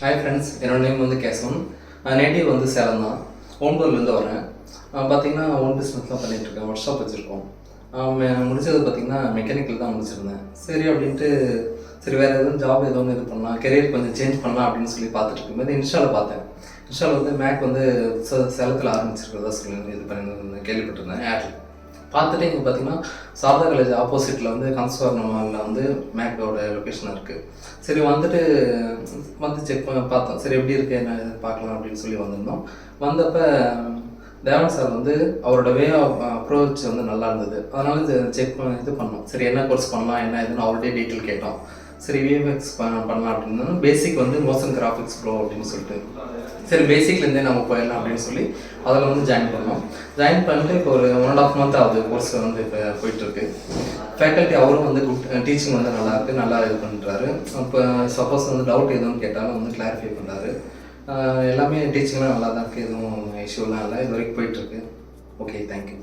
Hi friends, என்னோட name வந்து Kesavan. Native வந்து சேலம் தான். ஓம்பூர்லேருந்து வரேன். பார்த்தீங்கன்னா ஓன் பிஸ்னஸ் தான் பண்ணிகிட்ருக்கேன். ஒர்க் ஷாப் வச்சுருக்கோம். முடிச்சது பார்த்தீங்கன்னா மெக்கானிக்கல் தான் முடிச்சிருந்தேன். சரி அப்படின்ட்டு வேறு எதுவும் ஜாப் ஏதோ ஒன்று இது பண்ணலாம், கெரியர் கொஞ்சம் சேஞ்ச் பண்ணலாம் அப்படின்னு சொல்லி பார்த்துட்டு இருக்கும்போது இன்ஸ்டாவில் பார்த்தேன். இன்ஸ்டாவில் வந்து மேக் வந்து சேலத்தில் ஆரம்பிச்சிருக்கிறதா சொல்லி இது பண்ணி கேள்விப்பட்டிருந்தேன் ஆட் பார்த்துட்டு இங்கே பார்த்தீங்கன்னா சாரதா காலேஜ் ஆப்போசிட்டில் வந்து கன்ஸ்வர்னமாலில் வந்து மேக்கோட லொக்கேஷன் இருக்குது. சரி வந்துட்டு செக் பண்ண பார்த்தோம். சரி எப்படி இருக்குது என்ன பார்க்கலாம் அப்படின்னு சொல்லி வந்திருந்தோம். வந்தப்போ தேவன் சார் வந்து அவரோட வே ஆஃப் அப்ரோச் வந்து நல்லா இருந்தது. அதனால செக் இது பண்ணோம். சரி என்ன கோர்ஸ் பண்ணலாம் என்ன இதுன்னு அவர்கிட்டே டீட்டெயில் கேட்டோம். சரி விஎஃப்எக்ஸ் பண்ணலாம் அப்படின்னு பேசிக் வந்து மோஷன் கிராஃபிக்ஸ் ப்ரோ அப்படின்னு சொல்லிட்டு சரி பேசிக்லேருந்தே நம்ம போயிடலாம் அப்படின்னு சொல்லி அதில் வந்து ஜாயின் பண்ணோம். ஜாயின் பண்ணிட்டு இப்போ ஒரு 1.5 month ஆகுது கோர்ஸ் வந்து இப்போ போயிட்டுருக்கு. ஃபேக்கல்ட்டி அவரும் வந்து டீச்சிங் வந்து நல்லாயிருக்கு, நல்லா இது பண்ணுறாரு. இப்போ சப்போஸ் வந்து டவுட் எதுவும் கேட்டாலும் வந்து கிளாரிஃபை பண்ணுறாரு. எல்லாமே டீச்சிங்லாம் நல்லா தான் இருக்குது, எதுவும் இஷ்யூலாம் இல்லை. இது வரைக்கும் போயிட்டுருக்கு. Okay, thank you.